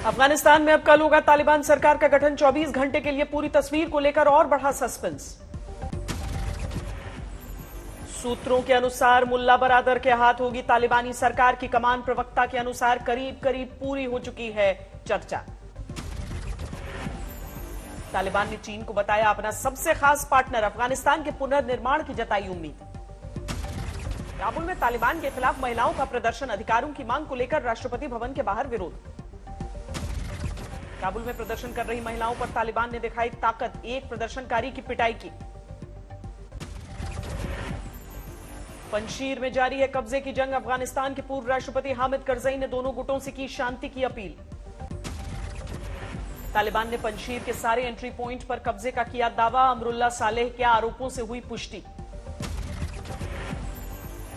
अफगानिस्तान में अब कल होगा तालिबान सरकार का गठन। 24 घंटे के लिए पूरी तस्वीर को लेकर और बढ़ा सस्पेंस। सूत्रों के अनुसार मुल्ला बरादर के हाथ होगी तालिबानी सरकार की कमान। प्रवक्ता के अनुसार करीब करीब पूरी हो चुकी है चर्चा। तालिबान ने चीन को बताया अपना सबसे खास पार्टनर। अफगानिस्तान के पुनर्निर्माण की जताई उम्मीद। काबुल में तालिबान के खिलाफ महिलाओं का प्रदर्शन। अधिकारों की मांग को लेकर राष्ट्रपति भवन के बाहर विरोध। काबुल में प्रदर्शन कर रही महिलाओं पर तालिबान ने दिखाई ताकत। एक प्रदर्शनकारी की पिटाई की। पंजशीर में जारी है कब्जे की जंग। अफगानिस्तान के पूर्व राष्ट्रपति हामिद करजई ने दोनों गुटों से की शांति की अपील। तालिबान ने पंजशीर के सारे एंट्री पॉइंट पर कब्जे का किया दावा। अमरुल्ला सालेह के आरोपों से हुई पुष्टि।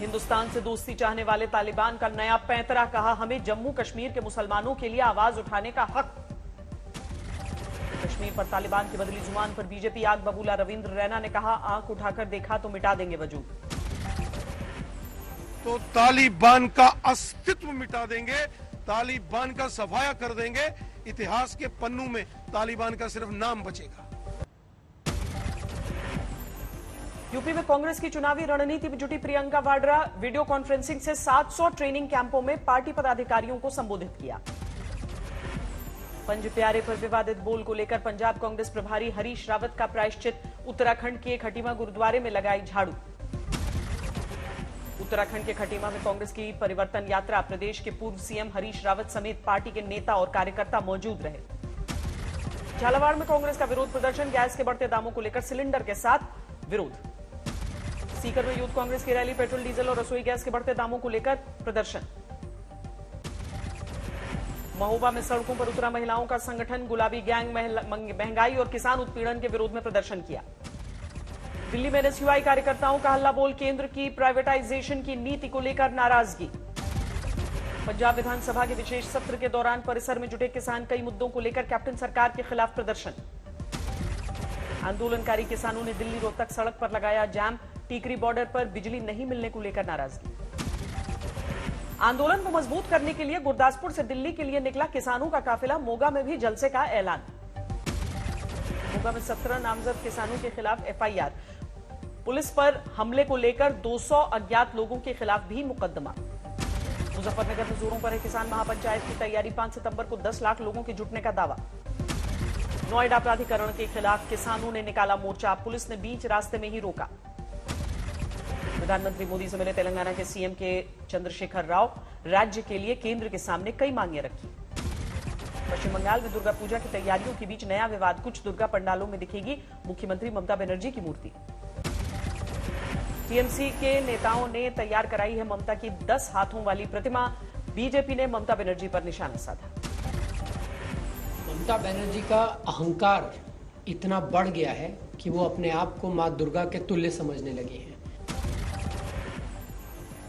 हिंदुस्तान से दोस्ती चाहने वाले तालिबान का नया पैंतरा। कहा हमें जम्मू कश्मीर के मुसलमानों के लिए आवाज उठाने का हक। कश्मीर पर तालिबान की बदली जुबान पर बीजेपी आग बबूला। रविंद्र रैना ने कहा आंख उठाकर देखा तो मिटा देंगे वजूद। तो तालिबान का अस्तित्व मिटा देंगे, तालिबान का सफाया कर देंगे। इतिहास के पन्नों में तालिबान का सिर्फ नाम बचेगा। यूपी में कांग्रेस की चुनावी रणनीति में जुटी प्रियंका वाड्रा। वीडियो कॉन्फ्रेंसिंग से 700 ट्रेनिंग कैंपों में पार्टी पदाधिकारियों को संबोधित किया। पंज प्यारे पर विवादित बोल को लेकर पंजाब कांग्रेस प्रभारी हरीश रावत का प्रायश्चित। उत्तराखंड के खटीमा गुरुद्वारे में लगाई झाड़ू। उत्तराखंड के खटीमा में कांग्रेस की परिवर्तन यात्रा। प्रदेश के पूर्व सीएम हरीश रावत समेत पार्टी के नेता और कार्यकर्ता मौजूद रहे। झालावाड़ में कांग्रेस का विरोध प्रदर्शन। गैस के बढ़ते दामों को लेकर सिलेंडर के साथ विरोध। सीकर में यूथ कांग्रेस की रैली। पेट्रोल डीजल और रसोई गैस के बढ़ते दामों को लेकर प्रदर्शन। महोबा में सड़कों पर उतरा महिलाओं का संगठन। गुलाबी गैंग महंगाई और किसान उत्पीड़न के विरोध में प्रदर्शन किया। दिल्ली में एनएसयूआई कार्यकर्ताओं का हल्ला बोल। केंद्र की प्राइवेटाइजेशन की नीति को लेकर नाराजगी। पंजाब विधानसभा के विशेष सत्र के दौरान परिसर में जुटे किसान। कई मुद्दों को लेकर कैप्टन सरकार के खिलाफ प्रदर्शन। आंदोलनकारी किसानों ने दिल्ली रोहतक सड़क पर लगाया जाम। टीकरी बॉर्डर पर बिजली नहीं मिलने को लेकर नाराजगी। आंदोलन को मजबूत करने के लिए गुरदासपुर से दिल्ली के लिए निकला किसानों का काफिला। मोगा में भी जलसे का ऐलान। मोगा में 17 नामजद किसानों के खिलाफ एफआईआर। पुलिस पर हमले को लेकर 200 अज्ञात लोगों के खिलाफ भी मुकदमा। मुजफ्फरनगर में जोरों पर है किसान महापंचायत की तैयारी। 5 सितंबर को 10 लाख लोगों के जुटने का दावा। नोएडा प्राधिकरण के खिलाफ किसानों ने निकाला मोर्चा। पुलिस ने बीच रास्ते में ही रोका। प्रधानमंत्री मोदी से मिले तेलंगाना के सीएम के चंद्रशेखर राव। राज्य के लिए केंद्र के सामने कई मांगे रखी। पश्चिम बंगाल में दुर्गा पूजा की तैयारियों के बीच नया विवाद। कुछ दुर्गा पंडालों में दिखेगी मुख्यमंत्री ममता बनर्जी की मूर्ति। टीएमसी के नेताओं ने तैयार कराई है ममता की 10 हाथों वाली प्रतिमा। बीजेपी ने ममता बनर्जी पर निशाना साधा। ममता बनर्जी का अहंकार इतना बढ़ गया है कि वो अपने आप को मां दुर्गा के तुल्य समझने लगी हैं।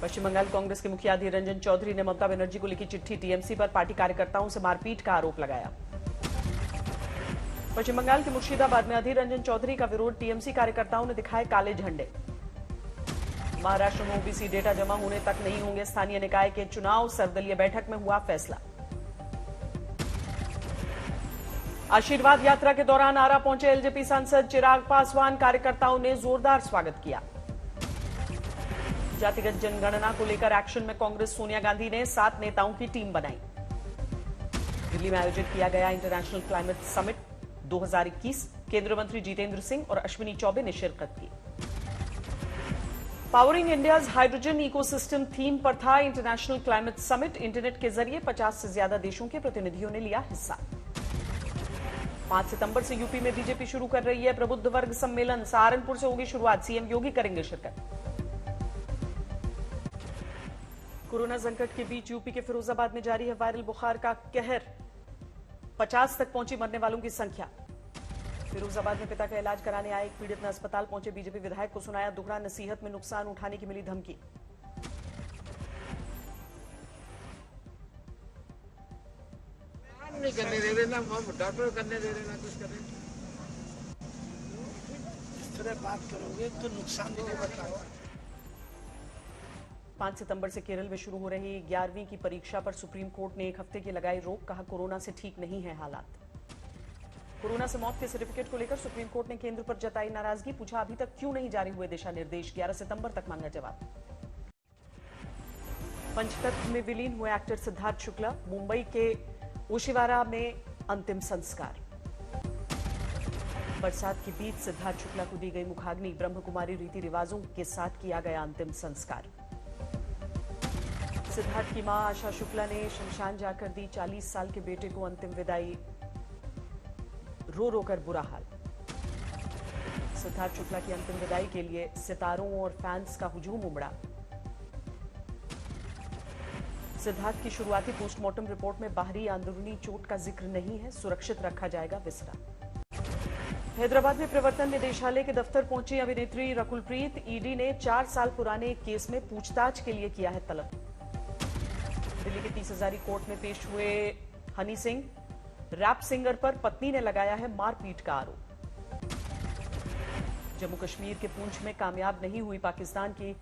पश्चिम बंगाल कांग्रेस के मुखिया अधीर रंजन चौधरी ने ममता बनर्जी को लिखी चिट्ठी। टीएमसी पर पार्टी कार्यकर्ताओं से मारपीट का आरोप लगाया। पश्चिम बंगाल के मुर्शिदाबाद में अधीर रंजन चौधरी का विरोध। टीएमसी कार्यकर्ताओं ने दिखाए काले झंडे। महाराष्ट्र में ओबीसी डेटा जमा होने तक नहीं होंगे स्थानीय निकाय के चुनाव। सर्वदलीय बैठक में हुआ फैसला। आशीर्वाद यात्रा के दौरान आरा पहुंचे एलजेपी सांसद चिराग पासवान। कार्यकर्ताओं ने जोरदार स्वागत किया। जातिगत जनगणना को लेकर एक्शन में कांग्रेस। सोनिया गांधी ने 7 नेताओं की टीम बनाई। दिल्ली में आयोजित किया गया इंटरनेशनल क्लाइमेट समिट 2021। केंद्रीय मंत्री जितेंद्र सिंह और अश्विनी चौबे ने शिरकत की। Powering India's hydrogen ecosystem theme पर था इंटरनेशनल क्लाइमेट समिट। इंटरनेट के जरिए 50 से ज्यादा देशों के प्रतिनिधियों ने लिया हिस्सा। 5 सितंबर से यूपी में बीजेपी शुरू कर रही है प्रबुद्ध वर्ग सम्मेलन। सहारनपुर से होगी शुरुआत। सीएम योगी करेंगे शिरकत। कोरोना संकट के बीच यूपी के फिरोजाबाद में जारी है वायरल बुखार का कहर। 50 तक पहुंची मरने वालों की संख्या। फिरोजाबाद में पिता का इलाज कराने आए एक पीड़ित ने अस्पताल पहुंचे बीजेपी विधायक को सुनाया दुखड़ा। नसीहत में नुकसान उठाने की मिली धमकी। नहीं करने दे रहे ना, डॉक्टर करने दे रहे ना, कुछ करें। इस तरह बात करोगे तो नुकसान देने बताओ। 5 सितंबर से केरल में शुरू हो रही 11वीं की परीक्षा पर सुप्रीम कोर्ट ने 1 हफ्ते की लगाई रोक। कहा कोरोना से ठीक नहीं है हालात। कोरोना से मौत के सर्टिफिकेट को लेकर सुप्रीम कोर्ट ने केंद्र पर जताई नाराजगी। पूछा अभी तक क्यों नहीं जारी हुए दिशा निर्देश। 11 सितंबर तक मांगा जवाब। पंचतत्व में विलीन हुए एक्टर सिद्धार्थ शुक्ला। मुंबई के ओशिवारा में अंतिम संस्कार। बरसात के बीच सिद्धार्थ शुक्ला को दी गई मुखाग्नि। ब्रह्मकुमारी रीति रिवाजों के साथ किया गया अंतिम संस्कार। सिद्धार्थ की मां आशा शुक्ला ने शमशान जाकर दी 40 साल के बेटे को अंतिम विदाई। रो रो कर बुरा हाल। सिद्धार्थ शुक्ला की अंतिम विदाई के लिए सितारों और फैंस का हुजूम उमड़ा। सिद्धार्थ की शुरुआती पोस्टमार्टम रिपोर्ट में बाहरी अंदरूनी चोट का जिक्र नहीं है। सुरक्षित रखा जाएगा विसरा। हैदराबाद में प्रवर्तन निदेशालय के दफ्तर पहुंची अभिनेत्री रकुलप्रीत। ईडी ने 4 साल पुराने केस में पूछताछ के लिए किया है तलब। दिल्ली के 30 हजारी कोर्ट में पेश हुए हनी सिंह। रैप सिंगर पर पत्नी ने लगाया है मारपीट का आरोप। जम्मू कश्मीर के पूंछ में कामयाब नहीं हुई पाकिस्तान की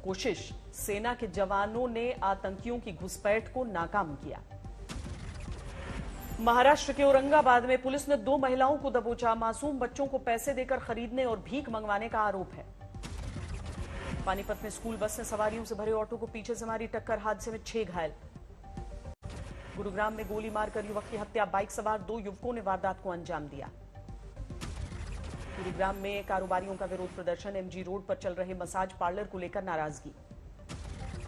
कोशिश। सेना के जवानों ने आतंकियों की घुसपैठ को नाकाम किया। महाराष्ट्र के औरंगाबाद में पुलिस ने 2 महिलाओं को दबोचा। मासूम बच्चों को पैसे देकर खरीदने और भीख मंगवाने का आरोप है। पानीपत में स्कूल बस ने सवारियों से भरे ऑटो को पीछे से मारी टक्कर। हादसे में 6 घायल। गुरुग्राम में गोली मारकर युवक की हत्या। बाइक सवार 2 युवकों ने वारदात को अंजाम दिया। गुरुग्राम में कारोबारियों का विरोध प्रदर्शन। एमजी रोड पर चल रहे मसाज पार्लर को लेकर नाराजगी।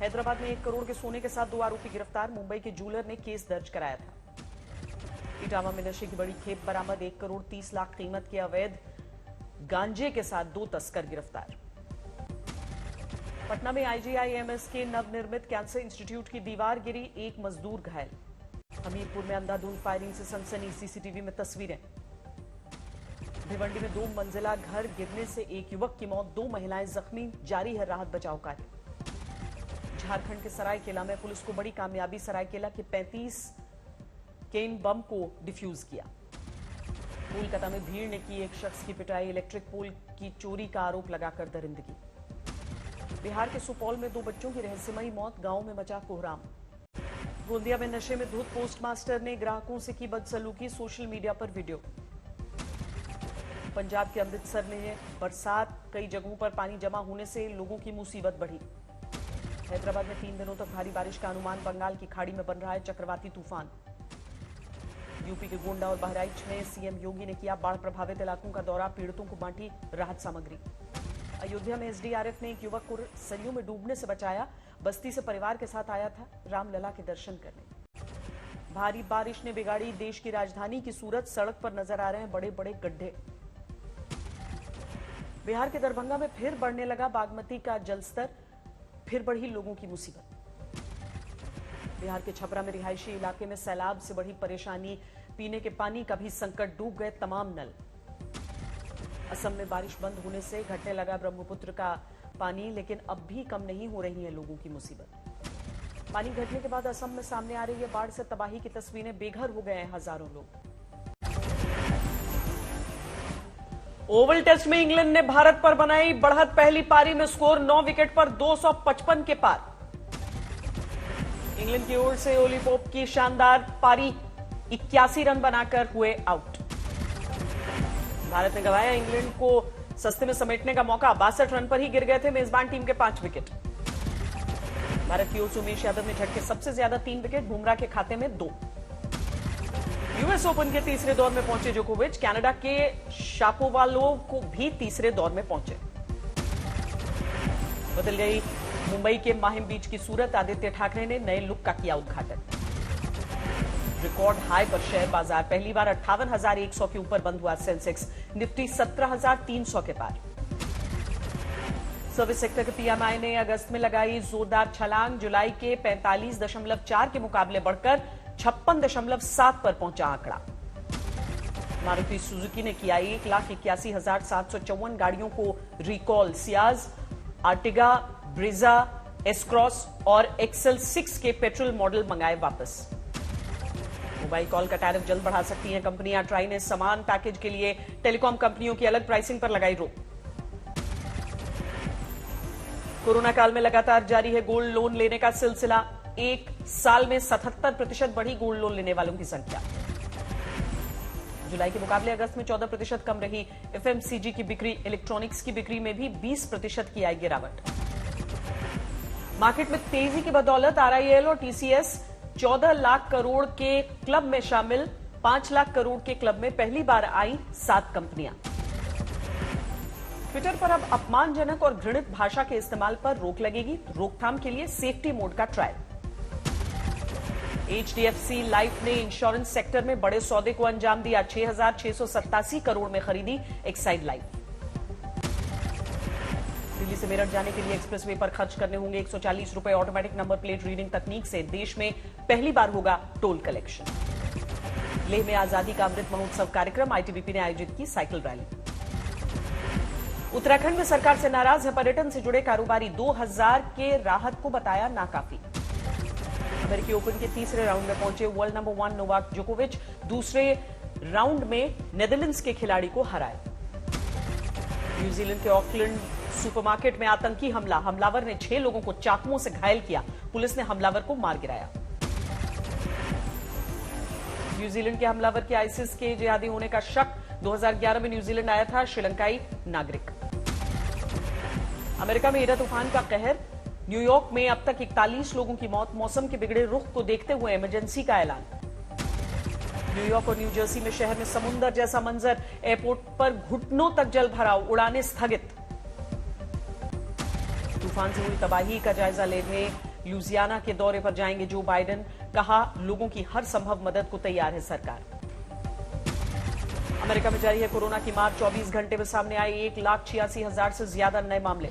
हैदराबाद में 1 करोड़ के सोने के साथ 2 आरोपी गिरफ्तार। मुंबई के जूलर ने केस दर्ज कराया था। इटावा में नशे की बड़ी खेप बरामद। 1 करोड़ 30 लाख कीमत के अवैध गांजे के साथ 2 तस्कर गिरफ्तार। पटना में आईजीआईएमएस के नवनिर्मित कैंसर इंस्टीट्यूट की दीवार गिरी। 1 मजदूर घायल। हमीरपुर में अंधाधुंध फायरिंग से सनसनी। सीसीटीवी में तस्वीरें। भिवंडी में 2 मंजिला घर गिरने से 1 युवक की मौत। 2 महिलाएं जख्मी। जारी है राहत बचाव कार्य। झारखंड के सरायकेला में पुलिस को बड़ी कामयाबी। सरायकेला के 35 केन बम को डिफ्यूज किया। कोलकाता में भीड़ ने की एक शख्स की पिटाई। इलेक्ट्रिक पोल की चोरी का आरोप लगाकर दरिंदगी। बिहार के सुपौल में 2 बच्चों की रहस्यमयी मौत। गांव में मचा कोहराम। गोंदिया में नशे में धुत पोस्टमास्टर ने ग्राहकों से की बदसलूकी। सोशल मीडिया पर वीडियो। पंजाब के अमृतसर में बरसात। कई जगहों पर पानी जमा होने से लोगों की मुसीबत बढ़ी। हैदराबाद में 3 दिनों तक भारी बारिश का अनुमान। बंगाल की खाड़ी में बन रहा है चक्रवाती तूफान। यूपी के गोंडा और बहराइच में सीएम योगी ने किया बाढ़ प्रभावित इलाकों का दौरा। पीड़ितों को बांटी राहत सामग्री। अयोध्या में एसडीआरएफ ने एक युवक को सरयू में डूबने से बचाया। बस्ती से परिवार के साथ आया था रामलला के दर्शन करने। भारी बारिश ने बिगाड़ी देश की राजधानी की सूरत। सड़क पर नजर आ रहे हैं बड़े बड़े गड्ढे। बिहार के दरभंगा में फिर बढ़ने लगा बागमती का जलस्तर। फिर बढ़ी लोगों की मुसीबत। बिहार के छपरा में रिहायशी इलाके में सैलाब से बढ़ी परेशानी। पीने के पानी का भी संकट। डूब गए तमाम नल। असम में बारिश बंद होने से घटने लगा ब्रह्मपुत्र का पानी। लेकिन अब भी कम नहीं हो रही है लोगों की मुसीबत। पानी घटने के बाद असम में सामने आ रही है बाढ़ से तबाही की तस्वीरें। बेघर हो गए हैं हजारों लोग। ओवल टेस्ट में इंग्लैंड ने भारत पर बनाई बढ़त। पहली पारी में स्कोर 9 विकेट पर 255 के पार। इंग्लैंड की ओर से ओली पोप की शानदार पारी। 81 रन बनाकर हुए आउट। भारत ने गंवाया इंग्लैंड को सस्ते में समेटने का मौका। 62 रन पर ही गिर गए थे मेजबान टीम के 5 विकेट। भारत की ओर से उमेश यादव ने झटके सबसे ज्यादा 3 विकेट। बुमराह के खाते में 2। यूएस ओपन के तीसरे दौर में पहुंचे जोकोविच। कनाडा के शापोवालोव को भी तीसरे दौर में पहुंचे। बदल गई मुंबई के माहिम बीच की सूरत। आदित्य ठाकरे ने नए लुक का किया उद्घाटन। रिकॉर्ड हाई पर शेयर बाजार। पहली बार 58,100 के ऊपर बंद हुआ सेंसेक्स। निफ्टी 17,300 के पार। सर्विस सेक्टर के पीएमआई ने अगस्त में लगाई जोरदार छलांग। जुलाई के 45.4 के मुकाबले बढ़कर 56.7 पर पहुंचा आंकड़ा। मारुति सुजुकी ने किया 1,81,754 गाड़ियों को recall. Ciaz, Ertiga, Brezza, S-cross और एक्सेल 6 के पेट्रोल मॉडल मंगाए वापस। मोबाइल कॉल का टैरिफ जल्द बढ़ा सकती हैं कंपनियां। ट्राई ने समान पैकेज के लिए टेलीकॉम कंपनियों की अलग प्राइसिंग पर लगाई रोक। कोरोना काल में लगातार जारी है गोल्ड लोन लेने का सिलसिला। एक साल में 77% बढ़ी गोल्ड लोन लेने वालों की संख्या। जुलाई के मुकाबले अगस्त में 14% कम रही एफएमसीजी की बिक्री। इलेक्ट्रॉनिक्स की बिक्री में भी 20% की आई गिरावट। मार्केट में तेजी की बदौलत आरआईएल और टीसीएस 14 लाख करोड़ के क्लब में शामिल। 5 लाख करोड़ के क्लब में पहली बार आई 7 कंपनियां। ट्विटर पर अब अपमानजनक और घृणित भाषा के इस्तेमाल पर रोक लगेगी। रोकथाम के लिए सेफ्टी मोड का ट्रायल। एचडीएफसी लाइफ ने इंश्योरेंस सेक्टर में बड़े सौदे को अंजाम दिया। 6,687 करोड़ में खरीदी एक्साइड लाइफ। दिल्ली से मेरठ जाने के लिए एक्सप्रेसवे पर खर्च करने होंगे 140 रुपए। ऑटोमेटिक नंबर प्लेट रीडिंग तकनीक से देश में पहली बार होगा टोल कलेक्शन। लेह में आजादी का अमृत महोत्सव कार्यक्रम। आईटीबीपी ने आयोजित की साइकिल रैली। उत्तराखंड में सरकार से नाराज है पर्यटन से जुड़े कारोबारी। 2000 के राहत को बताया नाकाफी। अमेरिकी ओपन के तीसरे राउंड में पहुंचे वर्ल्ड नंबर 1 नोवाक जोकोविच। दूसरे राउंड में नेदरलैंड्स के खिलाड़ी को हराया। न्यूजीलैंड के ऑकलैंड सुपरमार्केट में आतंकी हमला। हमलावर ने 6 लोगों को चाकुओं से घायल किया। पुलिस ने हमलावर को मार गिराया। न्यूजीलैंड के हमलावर के आईसिस के जिहादी होने का शक। 2011 में न्यूजीलैंड आया था श्रीलंकाई नागरिक। अमेरिका में ईरा तूफान का कहर। न्यूयॉर्क में अब तक 41 लोगों की मौत। मौसम के बिगड़े रुख को देखते हुए इमरजेंसी का ऐलान। न्यूयॉर्क और न्यू जर्सी में शहर में समुंदर जैसा मंजर। एयरपोर्ट पर घुटनों तक जल भराव। उड़ानें स्थगित। तूफान से हुई तबाही का जायजा लेने लुजियाना के दौरे पर जाएंगे जो बाइडेन। कहा लोगों की हर संभव मदद को तैयार है सरकार। अमेरिका में जारी है कोरोना की मार। 24 घंटे में सामने आए 1,86,000 से ज्यादा नए मामले।